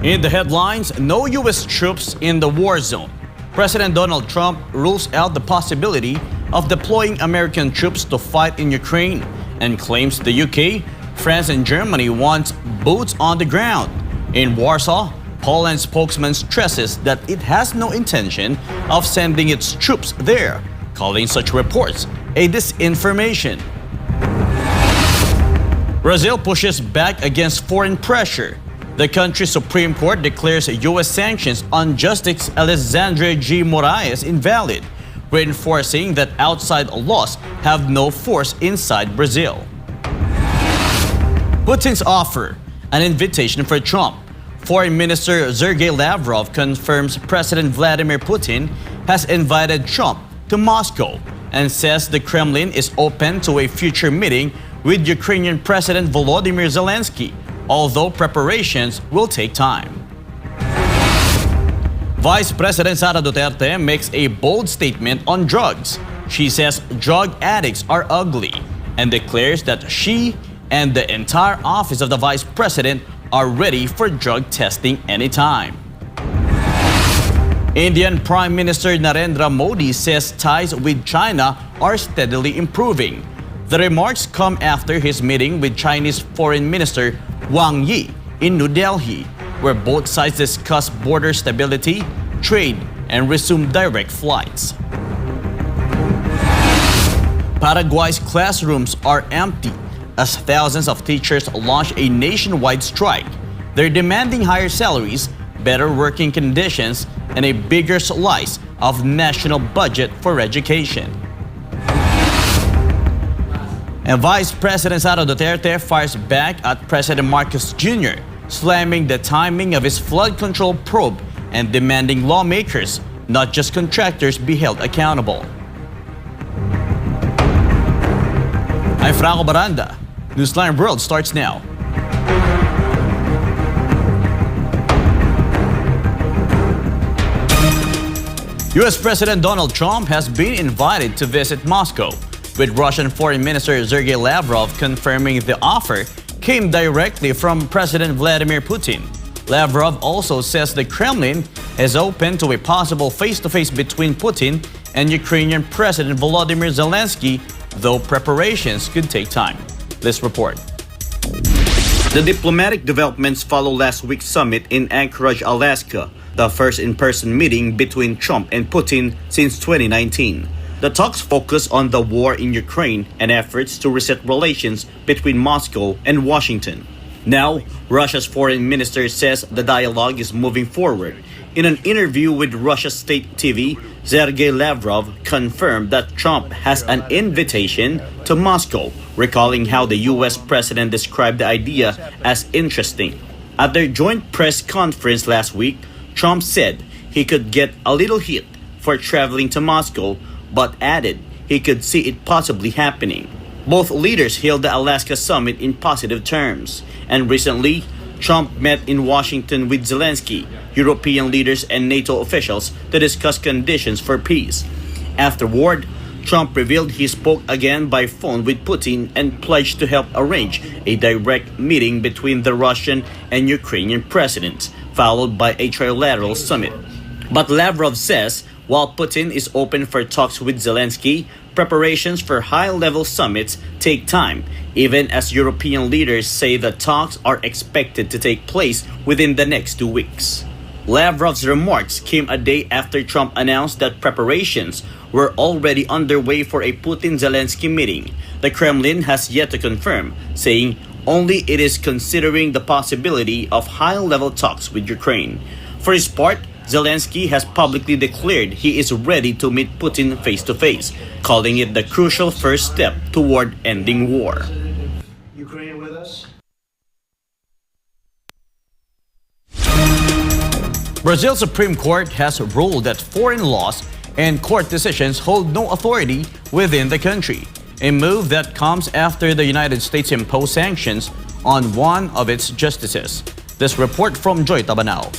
In the headlines, no U.S. troops in the war zone. President Donald Trump rules out the possibility of deploying American troops to fight in Ukraine and claims the UK, France, and Germany want boots on the ground. In Warsaw, Poland's spokesman stresses that it has no intention of sending its troops there, calling such reports a disinformation. Brazil pushes back against foreign pressure. The country's Supreme Court declares U.S. sanctions on Justice Alexandre G. Moraes invalid, reinforcing that outside laws have no force inside Brazil. Putin's offer, an invitation for Trump. Foreign Minister Sergei Lavrov confirms President Vladimir Putin has invited Trump to Moscow and says the Kremlin is open to a future meeting with Ukrainian President Volodymyr Zelensky, although preparations will take time. Vice President Sara Duterte makes a bold statement on drugs. She says drug addicts are ugly and declares that she and the entire office of the Vice President are ready for drug testing anytime. Indian Prime Minister Narendra Modi says ties with China are steadily improving. The remarks come after his meeting with Chinese Foreign Minister Wang Yi in New Delhi, where both sides discuss border stability, trade, and resume direct flights. Paraguay's classrooms are empty as thousands of teachers launch a nationwide strike. They're demanding higher salaries, better working conditions, and a bigger slice of national budget for education. And Vice President Sara Duterte fires back at President Marcos Jr., slamming the timing of his flood control probe and demanding lawmakers, not just contractors, be held accountable. I'm Franco Baranda. Newsline World starts now. U.S. President Donald Trump has been invited to visit Moscow, with Russian Foreign Minister Sergei Lavrov confirming the offer came directly from President Vladimir Putin. Lavrov also says the Kremlin is open to a possible face-to-face between Putin and Ukrainian President Volodymyr Zelensky, though preparations could take time. This report. The diplomatic developments follow last week's summit in Anchorage, Alaska, the first in-person meeting between Trump and Putin since 2019. The talks focus on the war in Ukraine and efforts to reset relations between Moscow and Washington. Now, Russia's foreign minister says the dialogue is moving forward. In an interview with Russia's state TV, Sergei Lavrov confirmed that Trump has an invitation to Moscow, recalling how the U.S. president described the idea as interesting. At their joint press conference last week, Trump said he could get a little heat for traveling to Moscow, but added he could see it possibly happening. Both leaders hailed the Alaska summit in positive terms, and recently, Trump met in Washington with Zelensky, European leaders, and NATO officials to discuss conditions for peace. Afterward, Trump revealed he spoke again by phone with Putin and pledged to help arrange a direct meeting between the Russian and Ukrainian presidents, followed by a trilateral summit. But Lavrov says while Putin is open for talks with Zelensky, preparations for high-level summits take time, even as European leaders say the talks are expected to take place within the next 2 weeks. Lavrov's remarks came a day after Trump announced that preparations were already underway for a Putin-Zelensky meeting. The Kremlin has yet to confirm, saying only it is considering the possibility of high-level talks with Ukraine. For his part, Zelensky has publicly declared he is ready to meet Putin face-to-face, calling it the crucial first step toward ending war. Ukraine with us? Brazil's Supreme Court has ruled that foreign laws and court decisions hold no authority within the country, a move that comes after the United States imposed sanctions on one of its justices. This report from Joy Tabanao.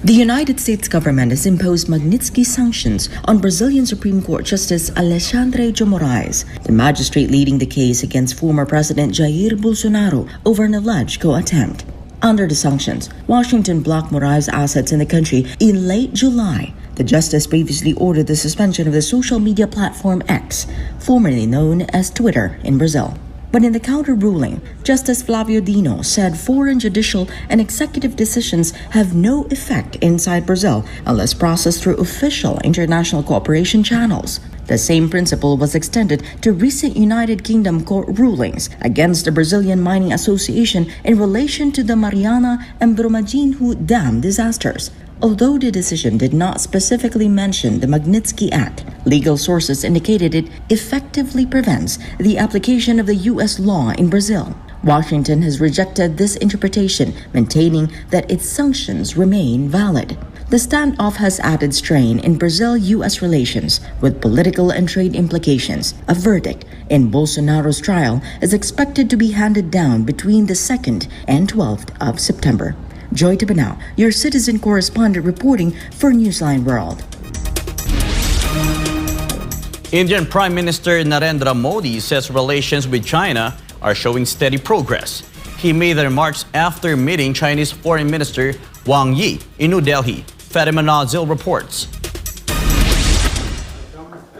The United States government has imposed Magnitsky sanctions on Brazilian Supreme Court Justice Alexandre G. Moraes, the magistrate leading the case against former President Jair Bolsonaro over an alleged coup attempt. Under the sanctions, Washington blocked Moraes' assets in the country in late July. The justice previously ordered the suspension of the social media platform X, formerly known as Twitter, in Brazil. But in the counter ruling, Justice Flavio Dino said foreign judicial and executive decisions have no effect inside Brazil unless processed through official international cooperation channels. The same principle was extended to recent United Kingdom court rulings against the Brazilian Mining Association in relation to the Mariana and Brumadinho dam disasters. Although the decision did not specifically mention the Magnitsky Act, legal sources indicated it effectively prevents the application of the U.S. law in Brazil. Washington has rejected this interpretation, maintaining that its sanctions remain valid. The standoff has added strain in Brazil-U.S. relations, with political and trade implications. A verdict in Bolsonaro's trial is expected to be handed down between the 2nd and 12th of September. Joy Tabanao, your citizen correspondent reporting for Newsline World. Indian Prime Minister Narendra Modi says relations with China are showing steady progress. He made the remarks after meeting Chinese Foreign Minister Wang Yi in New Delhi. Fatima Nazil reports.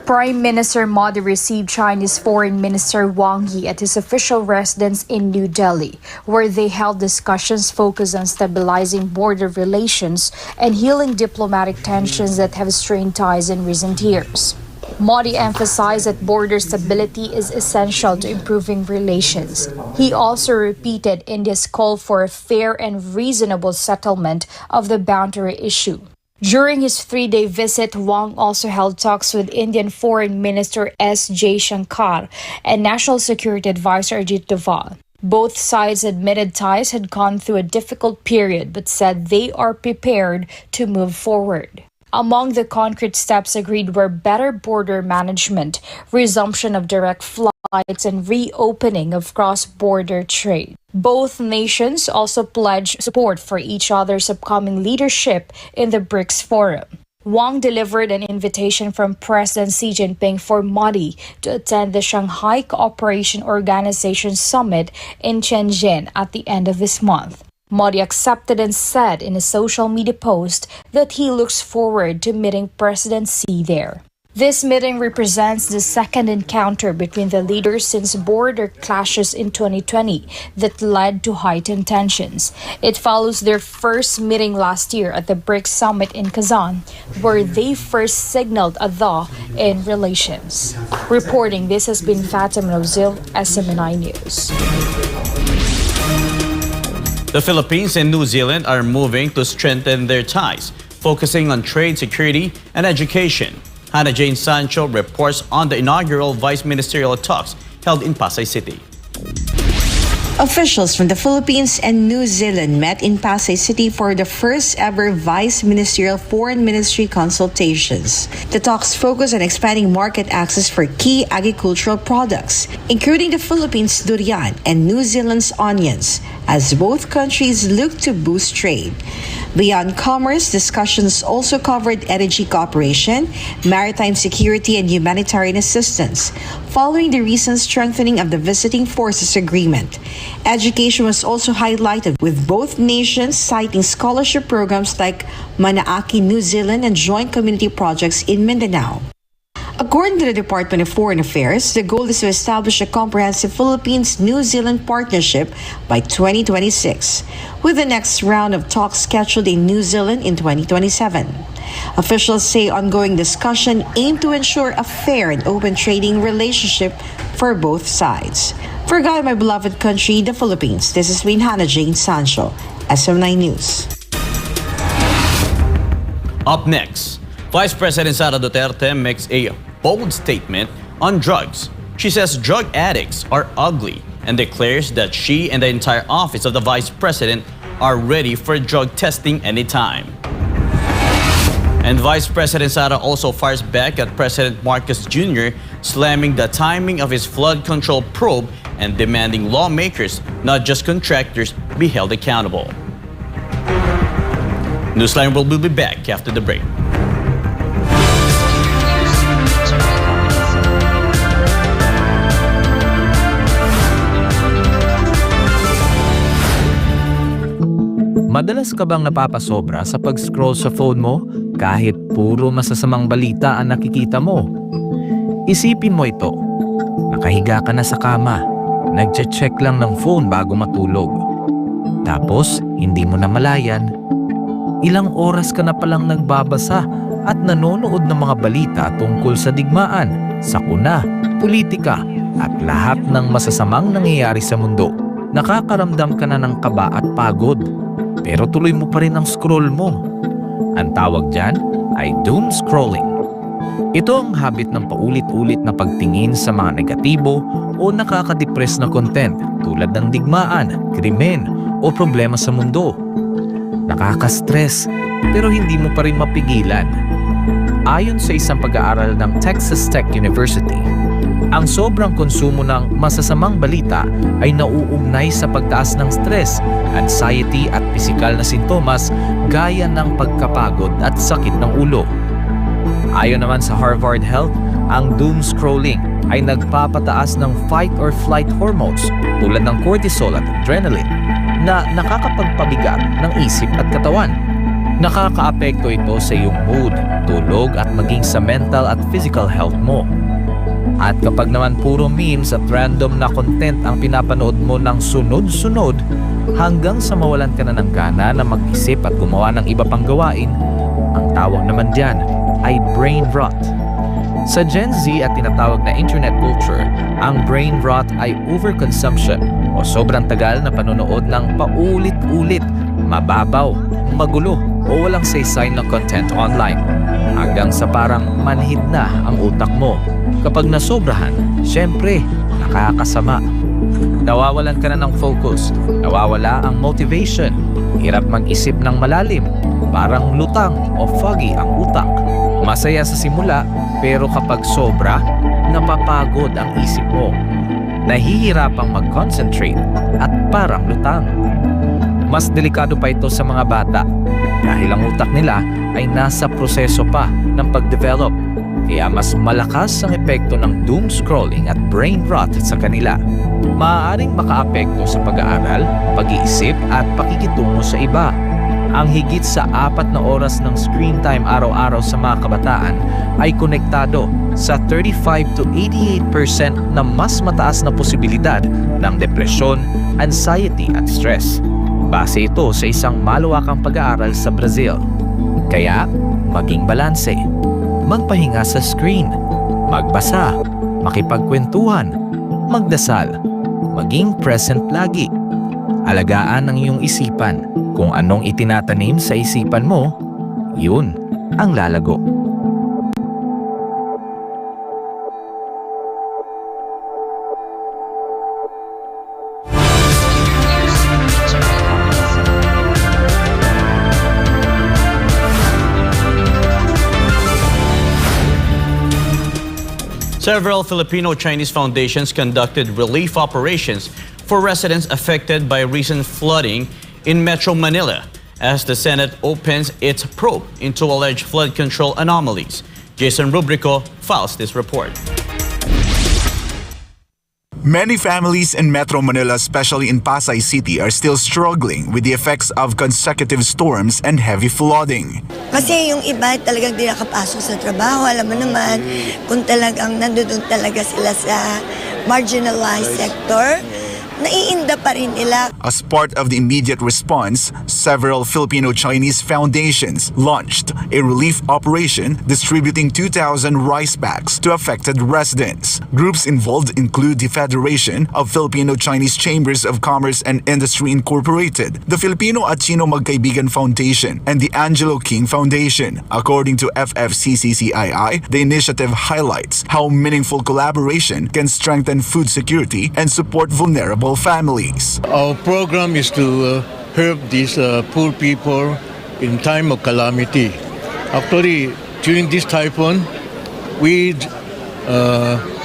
Prime Minister Modi received Chinese Foreign Minister Wang Yi at his official residence in New Delhi, where they held discussions focused on stabilizing border relations and healing diplomatic tensions that have strained ties in recent years. Modi emphasized that border stability is essential to improving relations. He also repeated India's call for a fair and reasonable settlement of the boundary issue. During his 3-day visit, Wang also held talks with Indian Foreign Minister S. Jaishankar and National Security Advisor Ajit Doval. Both sides admitted ties had gone through a difficult period but said they are prepared to move forward. Among the concrete steps agreed were better border management, resumption of direct flights, and reopening of cross-border trade. Both nations also pledged support for each other's upcoming leadership in the BRICS Forum. Wang delivered an invitation from President Xi Jinping for Modi to attend the Shanghai Cooperation Organization Summit in Shenzhen at the end of this month. Modi accepted and said in a social media post that he looks forward to meeting President Xi there. This meeting represents the second encounter between the leaders since border clashes in 2020 that led to heightened tensions. It follows their first meeting last year at the BRICS Summit in Kazan, where they first signaled a thaw in relations. Reporting, this has been Fatima Rozil, SMNI News. The Philippines and New Zealand are moving to strengthen their ties, focusing on trade, security, and education. Hannah Jane Sancho reports on the inaugural vice ministerial talks held in Pasay City. Officials from the Philippines and New Zealand met in Pasay City for the first ever Vice Ministerial Foreign Ministry consultations. The talks focus on expanding market access for key agricultural products, including the Philippines' durian and New Zealand's onions, as both countries look to boost trade. Beyond commerce, discussions also covered energy cooperation, maritime security, and humanitarian assistance, following the recent strengthening of the Visiting Forces Agreement. Education was also highlighted, with both nations citing scholarship programs like Manaaki New Zealand and joint community projects in Mindanao. According to the Department of Foreign Affairs, the goal is to establish a comprehensive Philippines-New Zealand partnership by 2026, with the next round of talks scheduled in New Zealand in 2027. Officials say ongoing discussion aim to ensure a fair and open trading relationship for both sides. For God, my beloved country, the Philippines, this is Hannah Jane Sancho, SM9 News. Up next, Vice President Sara Duterte makes a bold statement on drugs. She says drug addicts are ugly and declares that she and the entire office of the Vice President are ready for drug testing anytime. And Vice President Sara also fires back at President Marcos Jr., slamming the timing of his flood control probe and demanding lawmakers, not just contractors, be held accountable. Newsline World will be back after the break. Madalas ka bang napapasobra sa pag-scroll sa phone mo kahit puro masasamang balita ang nakikita mo? Isipin mo ito. Nakahiga ka na sa kama, nagche-check lang ng phone bago matulog. Tapos, hindi mo na malayan, ilang oras ka na palang nagbabasa at nanonood ng mga balita tungkol sa digmaan, sakuna, politika, at lahat ng masasamang nangyayari sa mundo. Nakakaramdam ka na ng kaba at pagod, pero tuloy mo pa rin ang scroll mo. Ang tawag dyan ay doom scrolling. Ito ang habit ng paulit-ulit na pagtingin sa mga negatibo o nakaka-depress na content tulad ng digmaan, krimen o problema sa mundo. Nakaka-stress pero hindi mo pa rin mapigilan. Ayon sa isang pag-aaral ng Texas Tech University, ang sobrang konsumo ng masasamang balita ay nauugnay sa pagtaas ng stress, anxiety at pisikal na sintomas gaya ng pagkapagod at sakit ng ulo. Ayon naman sa Harvard Health, ang doom scrolling ay nagpapataas ng fight or flight hormones tulad ng cortisol at adrenaline na nakakapagpabigat ng isip at katawan. Nakakaapekto ito sa iyong mood, tulog at maging sa mental at physical health mo. At kapag naman puro memes at random na content ang pinapanood mo ng sunod-sunod hanggang sa mawalan ka na ng gana na mag-isip at gumawa ng iba pang gawain, ang tawag naman diyan ay brain rot. Sa Gen Z at tinatawag na internet culture, ang brain rot ay overconsumption o sobrang tagal na panonood ng paulit-ulit, mababaw, magulo o walang saysay na content online hanggang sa parang manhid na ang utak mo. Kapag nasobrahan, syempre, nakakasama. Nawawalan ka na ng focus, nawawala ang motivation, hirap mag-isip ng malalim, parang lutang o foggy ang utak. Masaya sa simula, pero kapag sobra, napapagod ang isip mo. Nahihirapang mag-concentrate at parang lutang. Mas delikado pa ito sa mga bata dahil ang utak nila ay nasa proseso pa ng pag-develop. Kaya mas malakas ang epekto ng doom scrolling at brain rot sa kanila. Maaaring makaapekto sa pag-aaral, pag-iisip at pakikitungo sa iba. Ang higit sa 4 na oras ng screen time araw-araw sa mga kabataan ay konektado sa 35 to 88% na mas mataas na posibilidad ng depresyon, anxiety at stress. Base ito sa isang malawakang pag-aaral sa Brazil. Kaya, maging balanse. Magpahinga sa screen, magbasa, makipagkwentuhan, magdasal, maging present lagi. Alagaan ang iyong isipan. Kung anong itinatanim sa isipan mo, yun ang lalago. Several Filipino-Chinese foundations conducted relief operations for residents affected by recent flooding in Metro Manila as the Senate opens its probe into alleged flood control anomalies. Jason Rubrico files this report. Many families in Metro Manila, especially in Pasay City, are still struggling with the effects of consecutive storms and heavy flooding. Kasi yung iba talagang di nakapasok sa trabaho. Alam mo naman, kung talagang nandun talaga sila sa marginalized sector, naiinda pa rin nila. As part of the immediate response, several Filipino-Chinese foundations launched a relief operation distributing 2,000 rice bags to affected residents. Groups involved include the Federation of Filipino-Chinese Chambers of Commerce and Industry Incorporated, the Filipino at Chino Magkaibigan Foundation, and the Angelo King Foundation. According to FFCCCII, the initiative highlights how meaningful collaboration can strengthen food security and support vulnerable families. Our program is to help these poor people in time of calamity. Actually, during this typhoon, we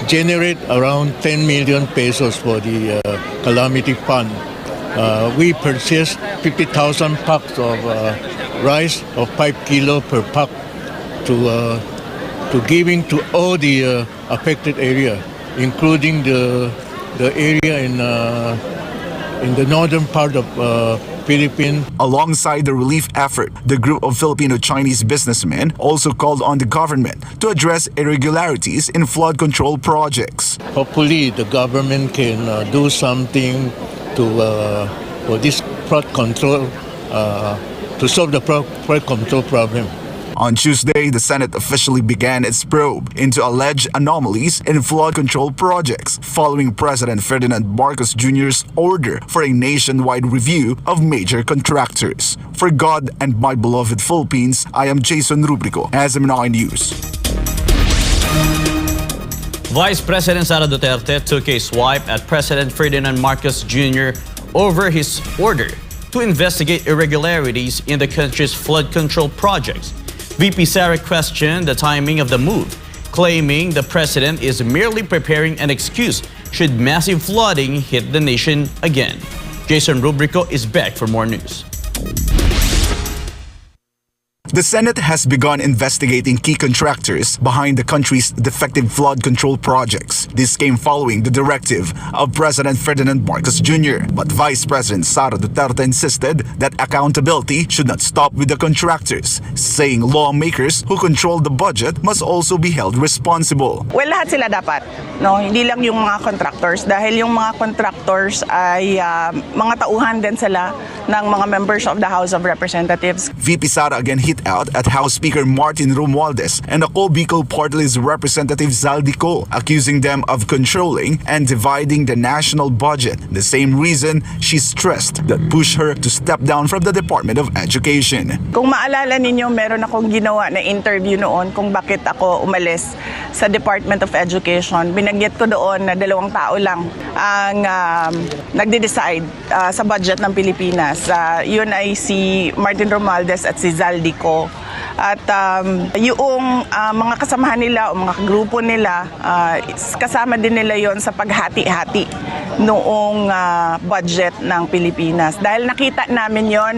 generate around 10 million pesos for the calamity fund. We purchased 50,000 packs of rice of 5 kilo per pack to giving to all the affected area, including the area in the northern part of Philippines. Alongside the relief effort, the group of Filipino-Chinese businessmen also called on the government to address irregularities in flood control projects. Hopefully, the government can do something to for this flood control to solve the flood control problem. On Tuesday, the Senate officially began its probe into alleged anomalies in flood control projects following President Ferdinand Marcos Jr.'s order for a nationwide review of major contractors. For God and my beloved Philippines, I am Jason Rubrico, SMNI News. Vice President Sara Duterte took a swipe at President Ferdinand Marcos Jr. over his order to investigate irregularities in the country's flood control projects. VP Sara questioned the timing of the move, claiming the president is merely preparing an excuse should massive flooding hit the nation again. Jason Rubrico is back for more news. The Senate has begun investigating key contractors behind the country's defective flood control projects. This came following the directive of President Ferdinand Marcos Jr. But Vice President Sara Duterte insisted that accountability should not stop with the contractors, saying lawmakers who control the budget must also be held responsible. Well, lahat sila dapat. No, hindi lang yung mga contractors dahil yung mga contractors ay mga tauhan din sila ng mga members of the House of Representatives. VP Sara again hit out at House Speaker Martin Romualdez and the Bicol Party List Representative Zaldico, accusing them of controlling and dividing the national budget. The same reason she stressed that pushed her to step down from the Department of Education. Kung maalala ninyo, meron akong ginawa na interview noon kung bakit ako umalis sa Department of Education. Binagyat ko doon na 2 tao lang ang nagde-decide sa budget ng Pilipinas. Yun ay si Martin Romualdez at si Zaldico. At yung mga kasamahan nila o mga grupo nila, kasama din nila yon sa paghati-hati noong budget ng Pilipinas. Dahil nakita namin yon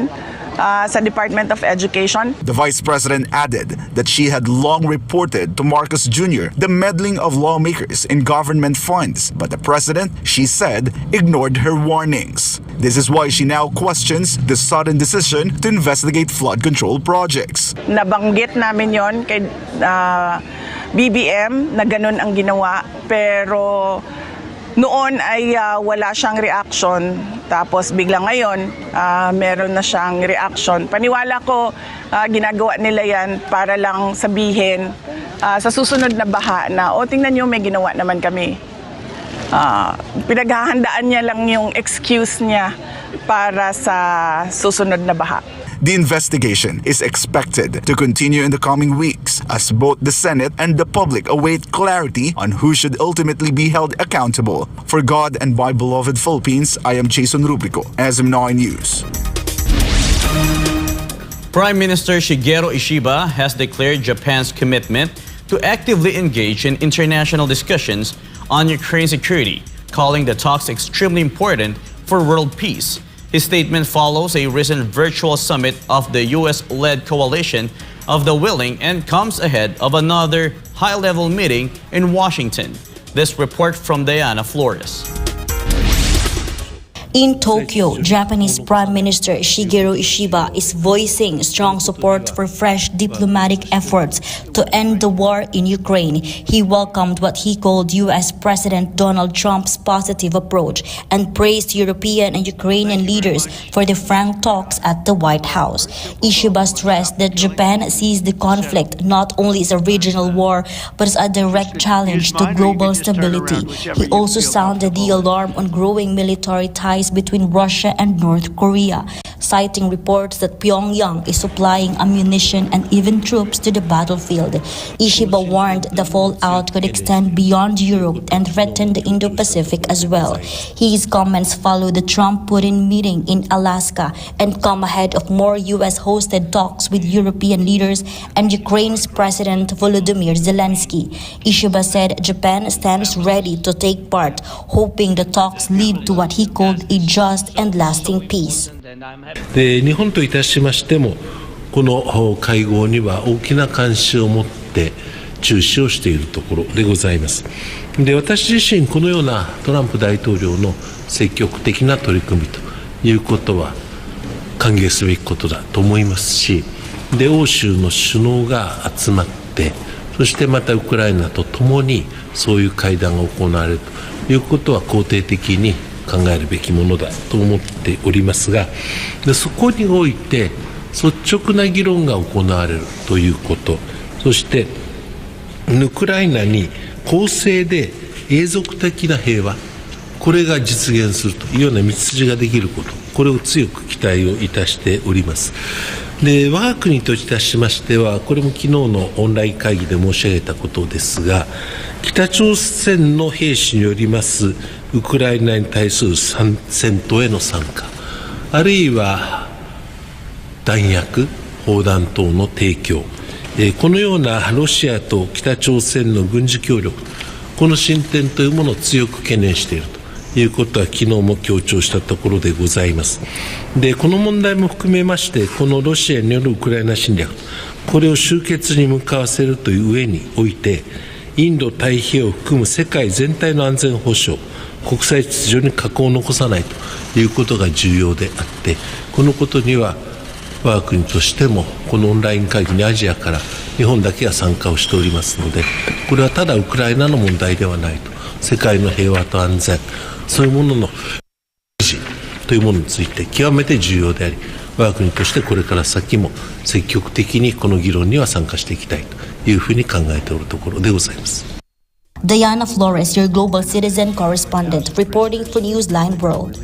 sa Department of Education. The Vice President added that she had long reported to Marcos Jr. the meddling of lawmakers in government funds, but the President, she said, ignored her warnings. This is why she now questions the sudden decision to investigate flood control projects. Nabanggit namin yon kay BBM na ganun ang ginawa, pero noon ay wala siyang reaction. Tapos bigla ngayon, meron na siyang reaction. Paniwala ko, ginagawa nila yan para lang sabihin sa susunod na baha na, tingnan nyo, may ginawa naman kami. Pinaghahandaan niya lang yung excuse niya para sa susunod na baha. The investigation is expected to continue in the coming weeks as both the Senate and the public await clarity on who should ultimately be held accountable. For God and my beloved Philippines, I am Jason Rubrico, SMNI News. Prime Minister Shigeru Ishiba has declared Japan's commitment to actively engage in international discussions on Ukraine security, calling the talks extremely important for world peace. His statement follows a recent virtual summit of the U.S.-led coalition of the willing and comes ahead of another high-level meeting in Washington. This report from Diana Flores. In Tokyo, Japanese Prime Minister Shigeru Ishiba is voicing strong support for fresh diplomatic efforts to end the war in Ukraine. He welcomed what he called U.S. President Donald Trump's positive approach and praised European and Ukrainian leaders for the frank talks at the White House. Ishiba stressed that Japan sees the conflict not only as a regional war but as a direct challenge to global stability. He also sounded the alarm on growing military ties between Russia and North Korea, citing reports that Pyongyang is supplying ammunition and even troops to the battlefield. Ishiba warned the fallout could extend beyond Europe and threaten the Indo-Pacific as well. His comments follow the Trump-Putin meeting in Alaska and come ahead of more U.S.-hosted talks with European leaders and Ukraine's President Volodymyr Zelensky. Ishiba said Japan stands ready to take part, hoping the talks lead to what he called a just and lasting peace. で、日本といたしましてもこの会合には大きな関心を持って注視をしているところでございます。で、私自身このようなトランプ大統領の積極的な取り組みということは歓迎すべきことだと思いますし、で欧州の首脳が集まって、そしてまたウクライナと共にそういう会談が行われるということは肯定的に考えるべきものだと思っておりますが、でそこにおいて率直な議論が行われるということ、そしてウクライナに公正で永続的な平和、これが実現するというような道筋ができること、これを強く期待をいたしております。で我が国といたしましては、これも昨日のオンライン会議で申し上げたことですが、北朝鮮の兵士によりますウクライナに対する戦闘への参加、あるいは弾薬、砲弾等の提供、このようなロシアと北朝鮮の軍事協力、この進展というものを強く懸念しているということは昨日も強調したところでございます。でこの問題も含めまして、このロシアによるウクライナ侵略、これを終結に向かわせるという上において、インド太平洋を含む世界全体の安全保障、国際秩序に禍根を残さないということが重要であって、このことには我が国としてもこのオンライン会議にアジアから日本だけが参加をしておりますので、これはただウクライナの問題ではないと、世界の平和と安全、そういうものの維持というものについて極めて重要であり、我が国としてこれから先も積極的にこの議論には参加していきたいというふうに考えておるところでございます。Diana Flores, your global citizen correspondent, reporting for Newsline World.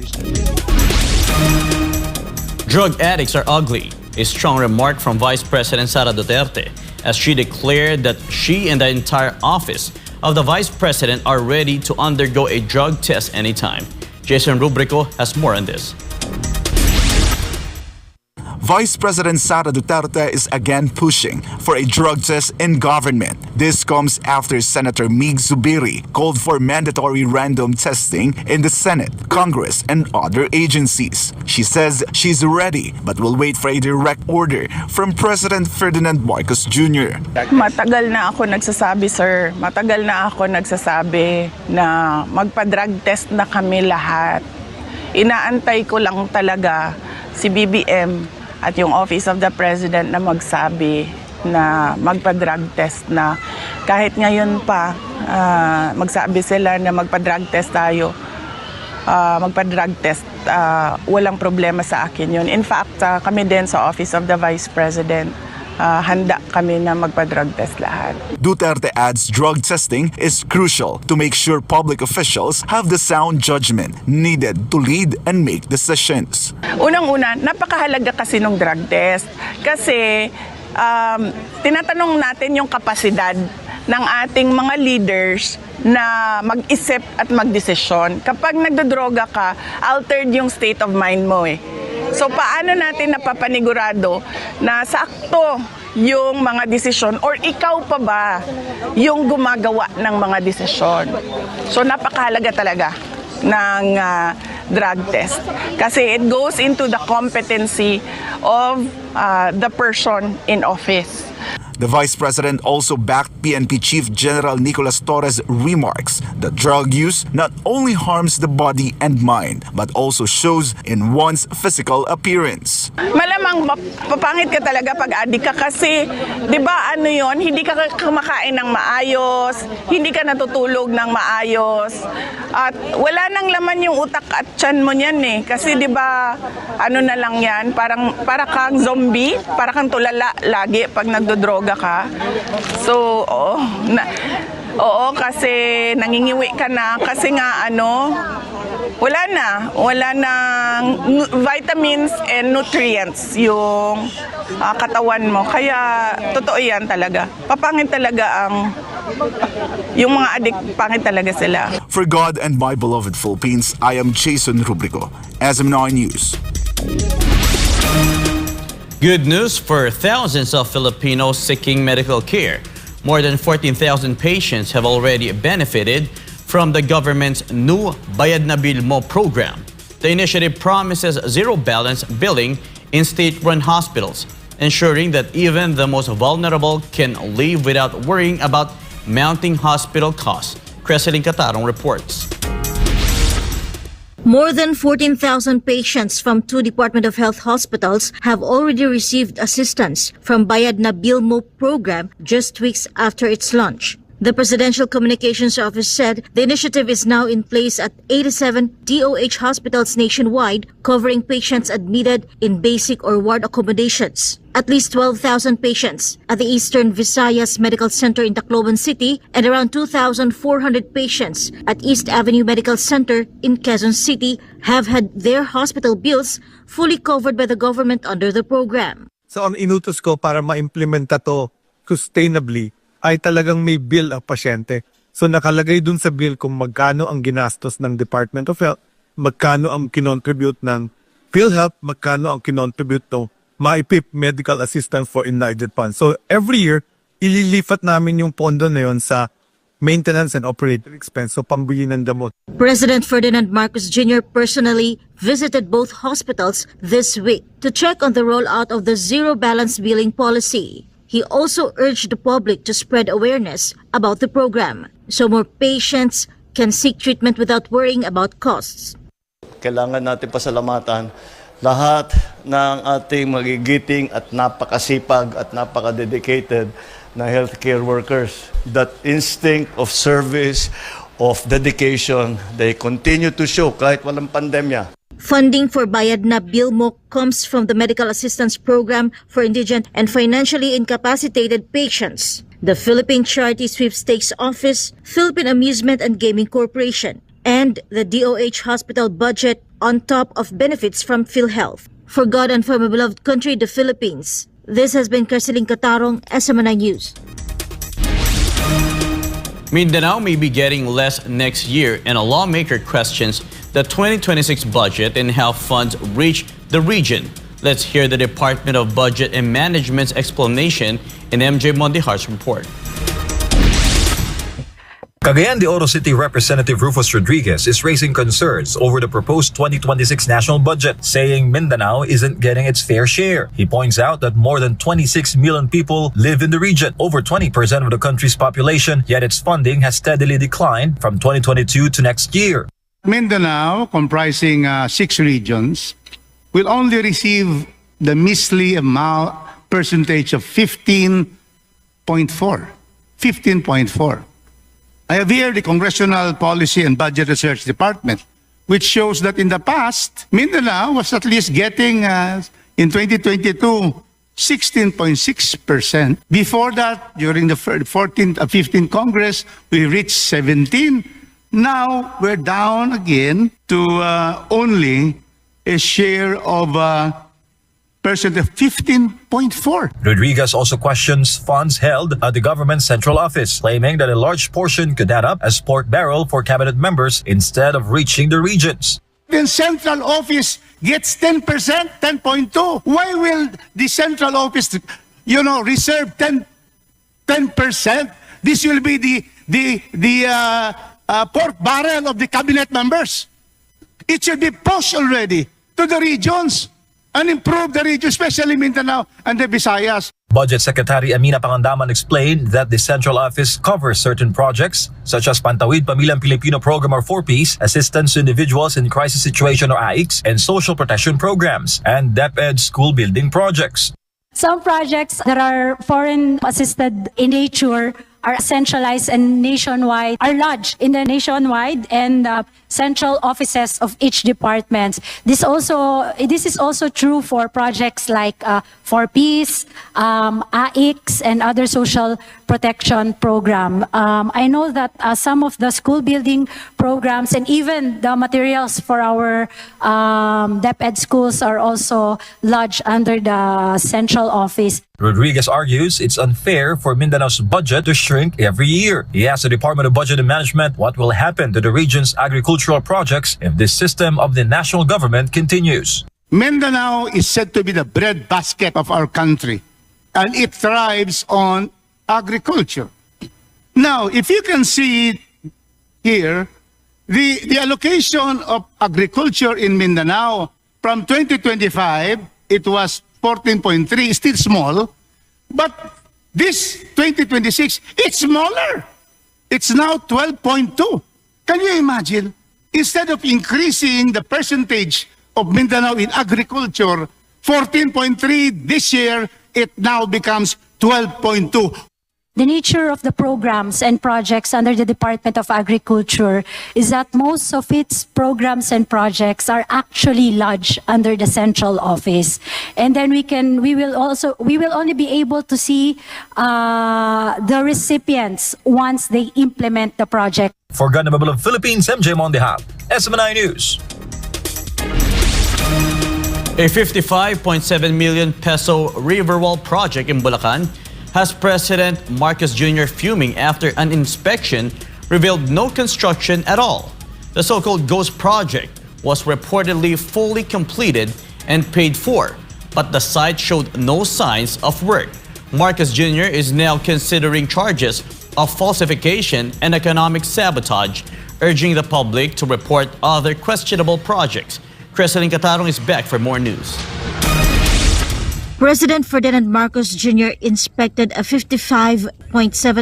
Drug addicts are ugly, a strong remark from Vice President Sara Duterte, as she declared that she and the entire office of the Vice President are ready to undergo a drug test anytime. Jason Rubrico has more on this. Vice President Sara Duterte is again pushing for a drug test in government. This comes after Senator Mig Zubiri called for mandatory random testing in the Senate, Congress, and other agencies. She says she's ready but will wait for a direct order from President Ferdinand Marcos Jr. Matagal na ako nagsasabi, sir. Matagal na ako nagsasabi na magpa-drug test na kami lahat. Inaantay ko lang talaga si BBM at yung Office of the President na magsabi na magpa-drug test na. Kahit ngayon pa, magsabi sila na magpa-drug test tayo, magpa-drug test, walang problema sa akin yun. In fact, kami din sa Office of the Vice President, handa kami na magpa-drug test lahat. Duterte adds drug testing is crucial to make sure public officials have the sound judgment needed to lead and make decisions. Unang-una, napakahalaga kasi ng drug test. Kasi tinatanong natin yung kapasidad ng ating mga leaders na mag-isip at magdesisyon. Kapag nagdodroga ka, altered yung state of mind mo eh. So paano natin napapanigurado na sakto yung mga desisyon or ikaw pa ba yung gumagawa ng mga desisyon? So napakahalaga talaga ng drug test kasi it goes into the competency of the person in office. The Vice President also backed PNP Chief General Nicolas Torres' remarks that drug use not only harms the body and mind but also shows in one's physical appearance. Malamang papangit ka talaga pag adik ka kasi 'di ba ano 'yon, hindi ka kumakain ng maayos, hindi ka natutulog ng maayos at wala nang laman yung utak at tiyan mo niyan eh kasi 'di ba ano na lang 'yan, para kang zombie, para kang tulala lagi pag nagdodroga ka. So, oo, kasi nangingiwi ka na kasi nga wala nang vitamins and nutrients yung katawan mo. Kaya totoo yan talaga. Papangit talaga yung mga addict, pangit talaga sila. For God and my beloved Philippines, I am Jason Rubrico, SM9 News. Good news for thousands of Filipinos seeking medical care. More than 14,000 patients have already benefited from the government's new Bayad na Bil Mo program. The initiative promises zero balance billing in state-run hospitals, ensuring that even the most vulnerable can live without worrying about mounting hospital costs. Creseling Catarong reports. More than 14,000 patients from 2 Department of Health hospitals have already received assistance from Bayad na Bilmo program just weeks after its launch. The Presidential Communications Office said the initiative is now in place at 87 DOH hospitals nationwide, covering patients admitted in basic or ward accommodations. At least 12,000 patients at the Eastern Visayas Medical Center in Tacloban City and around 2,400 patients at East Avenue Medical Center in Quezon City have had their hospital bills fully covered by the government under the program. So ang inutos ko para ma-implementa to sustainably ay talagang may bill ang pasyente. So nakalagay dun sa bill kung magkano ang ginastos ng Department of Health, magkano ang kinontribute ng PhilHealth, magkano ang kinontribute to MyPIP, Medical Assistance for Invalid Funds. So every year, ililipat namin yung pondo na yun sa maintenance and operating expense, so pambili ng damot. President Ferdinand Marcos Jr. personally visited both hospitals this week to check on the rollout of the zero balance billing policy. He also urged the public to spread awareness about the program so more patients can seek treatment without worrying about costs. Kailangan natin pasalamatan lahat ng ating magigiting at napakasipag at napaka-dedicated na healthcare workers. That instinct of service, of dedication, they continue to show kahit walang pandemya. Funding for Bayad na Bilmo comes from the Medical Assistance Program for Indigent and Financially Incapacitated Patients, the Philippine Charity Sweepstakes Office, Philippine Amusement and Gaming Corporation, and the DOH hospital budget on top of benefits from PhilHealth. For God and for my beloved country, the Philippines, this has been Kersiling Katarong, SMNI News. Mindanao may be getting less next year, and a lawmaker questions the 2026 budget and how funds reach the region. Let's hear the Department of Budget and Management's explanation in MJ Mondejar's report. Cagayan de Oro City Representative Rufus Rodriguez is raising concerns over the proposed 2026 national budget, saying Mindanao isn't getting its fair share. He points out that more than 26 million people live in the region, over 20% of the country's population, yet its funding has steadily declined from 2022 to next year. Mindanao, comprising 6 regions, will only receive the measly amount percentage of 15.4. 15.4. I have here the Congressional Policy and Budget Research Department, which shows that in the past, Mindanao was at least getting, in 2022, 16.6%. Before that, during the 14th, 15th Congress, we reached 17%. Now, we're down again to only a share of percent of 15.4. Rodriguez also questions funds held at the government central office, claiming that a large portion could add up as pork barrel for cabinet members instead of reaching the regions. The central office gets 10%, 10.2. Why will the central office, reserve 10%? This will be the pork barrel of the cabinet members. It should be pushed already to the regions and improve the region, especially Mindanao and the Visayas. Budget Secretary Amina Pangandaman explained that the central office covers certain projects such as Pantawid Pamilyang Pilipino Program or 4Ps, Assistance to Individuals in Crisis Situation or AICS, and Social Protection Programs, and DepEd school building projects. Some projects that are foreign assisted in nature are centralized and nationwide, are lodged in the nationwide and central offices of each department. This is also true for projects like 4Ps, AICS, and other social protection program. I know that some of the school building programs and even the materials for our DepEd schools are also lodged under the central office. Rodriguez argues it's unfair for Mindanao's budget to shrink every year. He asked the Department of Budget and Management what will happen to the region's agricultural projects if this system of the national government continues. Mindanao is said to be the breadbasket of our country, and it thrives on agriculture. Now, if you can see here, the allocation of agriculture in Mindanao from 2025, it was 14.3, still small, but this 2026, it's smaller. It's now 12.2. Can you imagine? instead of increasing the percentage of Mindanao in agriculture, 14.3 this year, it now becomes 12.2. The nature of the programs and projects under the Department of Agriculture is that most of its programs and projects are actually lodged under the central office. And then we will only be able to see the recipients once they implement the project. For Government of Philippines, MJ Mondehap, SMNI News. A 55.7 million peso Riverwall project in Bulacan has President Marcos Jr. fuming after an inspection revealed no construction at all. The so-called ghost project was reportedly fully completed and paid for, but the site showed no signs of work. Marcos Jr. is now considering charges of falsification and economic sabotage, urging the public to report other questionable projects. Creseling Catarong is back for more news. President Ferdinand Marcos Jr. inspected a 55.7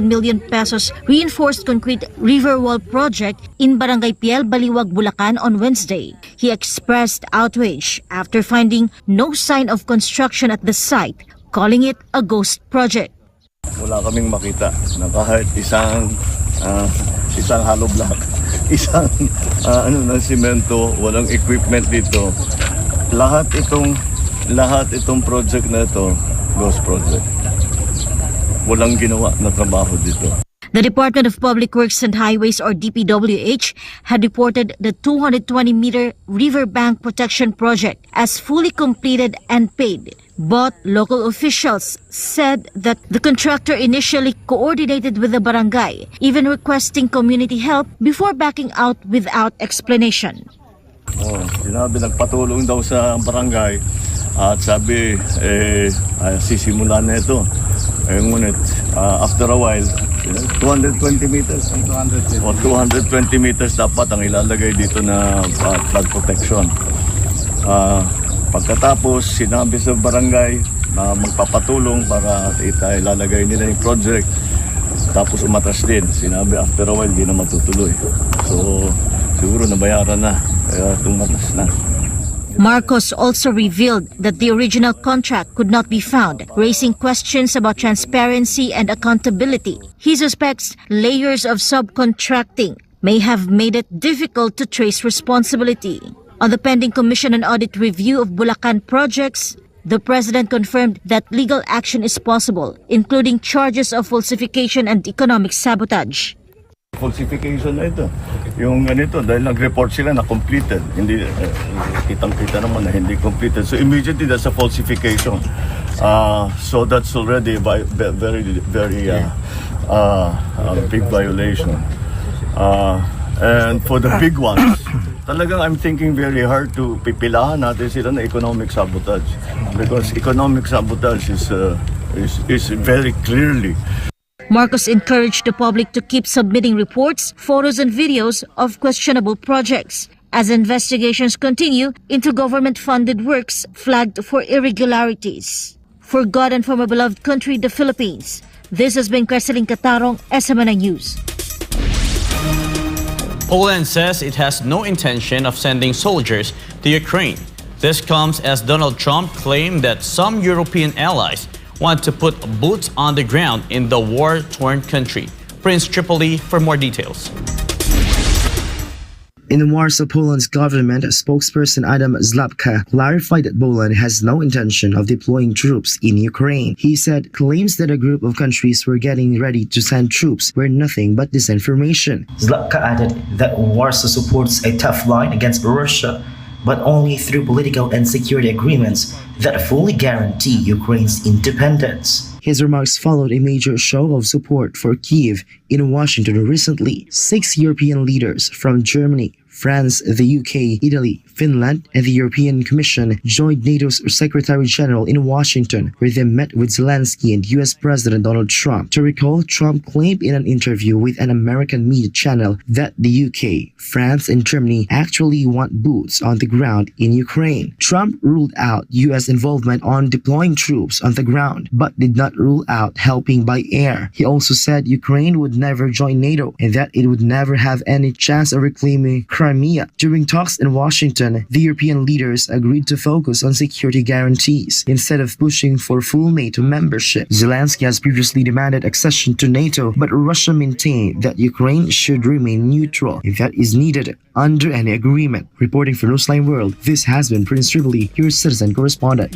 million pesos reinforced concrete river wall project in Barangay Piel, Baliwag, Bulacan on Wednesday. He expressed outrage after finding no sign of construction at the site, calling it a ghost project. Wala kaming makita na kahit isang hollow block, isang ng simento, walang equipment dito. Lahat itong project na ito, ghost project. Walang ginawa na trabaho dito. The Department of Public Works and Highways or DPWH had reported the 220-meter riverbank protection project as fully completed and paid. But local officials said that the contractor initially coordinated with the barangay, even requesting community help before backing out without explanation. Sinabi nagpatulong daw sa barangay at sabi sisimulan na ito. Ngunit after a while, 220 meters o 220 meters dapat ang ilalagay dito na flood protection. Pagkatapos sinabi sa barangay na magpapatulong para ilalagay nila yung project, tapos umatras din. Sinabi after a while di na matutuloy. So siguro nabayaran na, kaya tumatas na. Marcos also revealed that the original contract could not be found, raising questions about transparency and accountability. He suspects layers of subcontracting may have made it difficult to trace responsibility. On the pending Commission on Audit review of Bulacan projects, the President confirmed that legal action is possible, including charges of falsification and economic sabotage. Falsification na ito. Yung ganito, dahil nag-report sila na completed. Hindi, kitang-kita naman na hindi completed. So immediately that's a falsification. So that's already very big violation. And for the big ones, talagang I'm thinking very hard to pipilahan natin sila na economic sabotage. Because economic sabotage is very clearly. Marcos encouraged the public to keep submitting reports, photos and videos of questionable projects as investigations continue into government-funded works flagged for irregularities. For God and for my beloved country, the Philippines, this has been Creseling Catarong, SMNI News. Poland says it has no intention of sending soldiers to Ukraine. This comes as Donald Trump claimed that some European allies want to put boots on the ground in the war-torn country. Prince Tripoli for more details. In Warsaw, Poland's government spokesperson Adam Zlapka clarified that Poland has no intention of deploying troops in Ukraine. He said claims that a group of countries were getting ready to send troops were nothing but disinformation. Zlapka added that Warsaw supports a tough line against Russia, but only through political and security agreements that fully guarantee Ukraine's independence. His remarks followed a major show of support for Kyiv in Washington recently. 6 European leaders from Germany, France, the UK, Italy, Finland, and the European Commission joined NATO's Secretary General in Washington, where they met with Zelensky and US President Donald Trump. To recall, Trump claimed in an interview with an American media channel that the UK, France, and Germany actually want boots on the ground in Ukraine. Trump ruled out US involvement on deploying troops on the ground, but did not rule out helping by air. He also said Ukraine would never join NATO and that it would never have any chance of reclaiming Crimea Crimea. During talks in Washington, the European leaders agreed to focus on security guarantees instead of pushing for full NATO membership. Zelensky has previously demanded accession to NATO, but Russia maintained that Ukraine should remain neutral if that is needed under any agreement. Reporting for Newsline World, this has been Prince Tripoli, your citizen correspondent.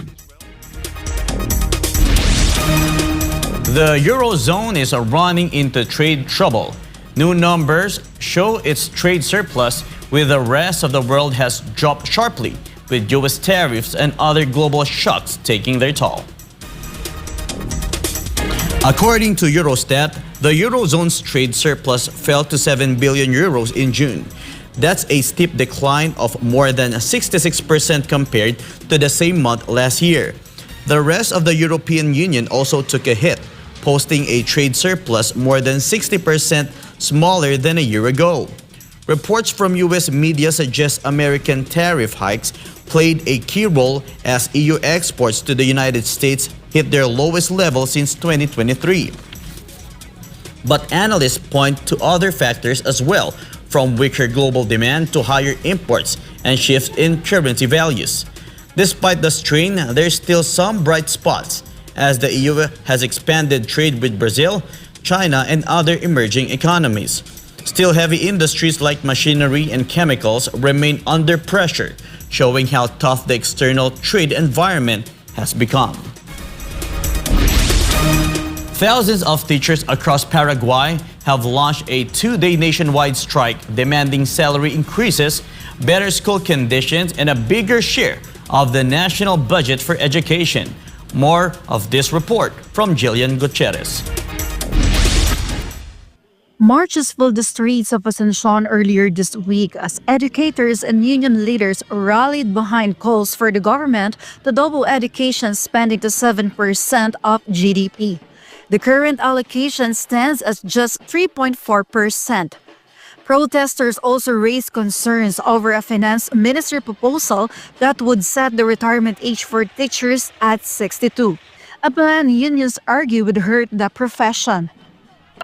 The Eurozone is running into trade trouble. New numbers show its trade surplus with the rest of the world has dropped sharply, with US tariffs and other global shocks taking their toll. According to Eurostat, the Eurozone's trade surplus fell to 7 billion euros in June. That's a steep decline of more than 66% compared to the same month last year. The rest of the European Union also took a hit, posting a trade surplus more than 60% smaller than a year ago. Reports from US media suggest American tariff hikes played a key role as EU exports to the United States hit their lowest level since 2023. But analysts point to other factors as well, from weaker global demand to higher imports and shifts in currency values. Despite the strain, there's still some bright spots, as the EU has expanded trade with Brazil, China, and other emerging economies. Still, heavy industries like machinery and chemicals remain under pressure, showing how tough the external trade environment has become. Thousands of teachers across Paraguay have launched a 2-day nationwide strike demanding salary increases, better school conditions, and a bigger share of the national budget for education. More of this report from Jillian Gutierrez. Marches filled the streets of Asuncion earlier this week as educators and union leaders rallied behind calls for the government to double education spending to 7% of GDP. The current allocation stands at just 3.4%. Protesters also raised concerns over a finance ministry proposal that would set the retirement age for teachers at 62. A plan unions argue would hurt the profession.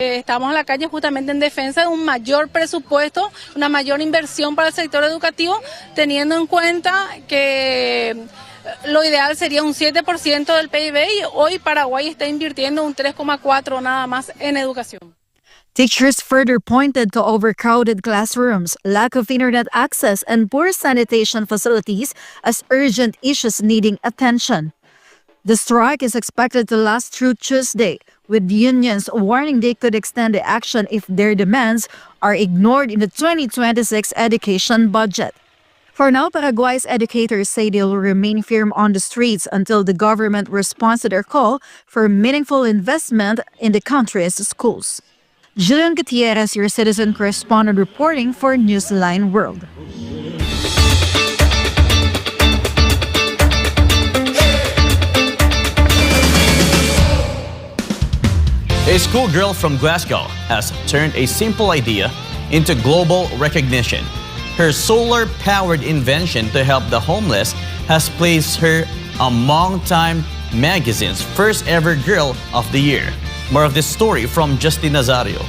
Estamos en la calle justamente en defensa de un mayor presupuesto, una mayor inversión para el sector educativo, teniendo en cuenta que lo ideal sería un 7% del PIB y hoy Paraguay está invirtiendo un 3,4% nada más en educación. Teachers further pointed to overcrowded classrooms, lack of internet access, and poor sanitation facilities as urgent issues needing attention. The strike is expected to last through Tuesday, with unions warning they could extend the action if their demands are ignored in the 2026 education budget. For now, Paraguay's educators say they will remain firm on the streets until the government responds to their call for meaningful investment in the country's schools. Jillian Gutierrez, your citizen correspondent, reporting for Newsline World. A schoolgirl from Glasgow has turned a simple idea into global recognition. Her solar-powered invention to help the homeless has placed her among Time magazine's first ever Girl of the Year. More of this story from Justin Nazario.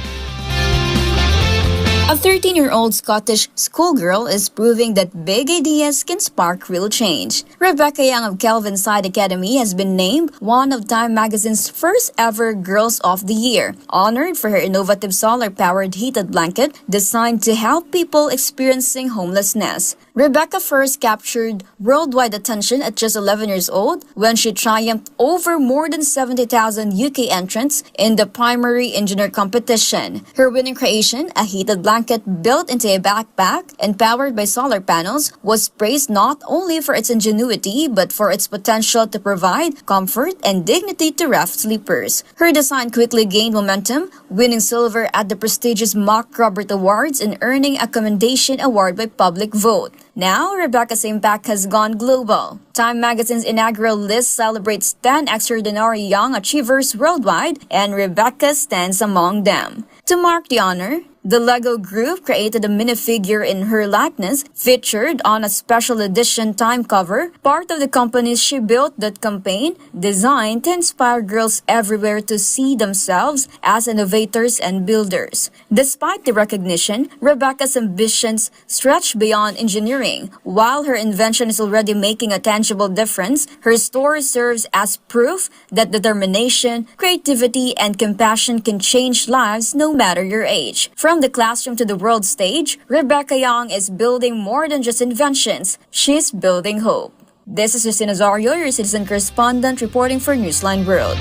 A 13-year-old Scottish schoolgirl is proving that big ideas can spark real change. Rebecca Young of Kelvinside Academy has been named one of Time magazine's first ever Girls of the Year, honored for her innovative solar-powered heated blanket designed to help people experiencing homelessness. Rebecca first captured worldwide attention at just 11 years old when she triumphed over more than 70,000 UK entrants in the primary engineer competition. Her winning creation, a heated blanket built into a backpack and powered by solar panels, was praised not only for its ingenuity but for its potential to provide comfort and dignity to raft sleepers. Her design quickly gained momentum, winning silver at the prestigious Mock Robert Awards and earning a commendation award by public vote. Now, Rebecca's impact has gone global. Time magazine's inaugural list celebrates 10 extraordinary young achievers worldwide, and Rebecca stands among them. To mark the honor, The Lego Group created a minifigure in her likeness, featured on a special edition Time cover, part of the company's She Built That campaign, designed to inspire girls everywhere to see themselves as innovators and builders. Despite the recognition, Rebecca's ambitions stretch beyond engineering. While her invention is already making a tangible difference, her story serves as proof that determination, creativity, and compassion can change lives no matter your age. From the classroom to the world stage, Rebecca Young is building more than just inventions. She's building hope. This is Justina Zario, your citizen correspondent, reporting for Newsline World.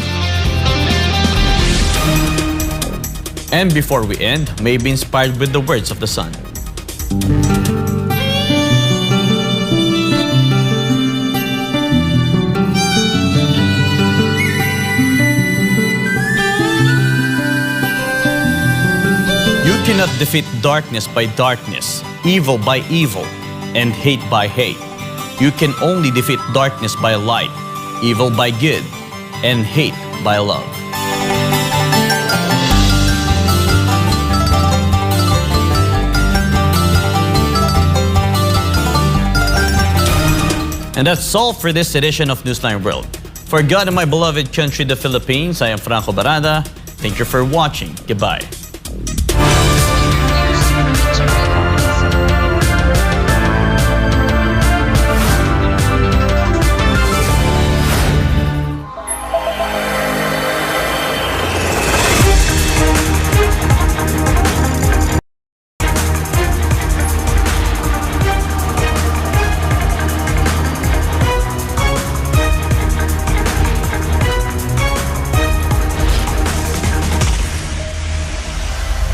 And before we end, may be inspired with the words of the sun. You cannot defeat darkness by darkness, evil by evil, and hate by hate. You can only defeat darkness by light, evil by good, and hate by love. And that's all for this edition of Newsline World. For God and my beloved country, the Philippines, I am Franco Baranda. Thank you for watching. Goodbye.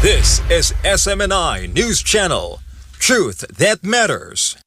This is SMNI News Channel. Truth that matters.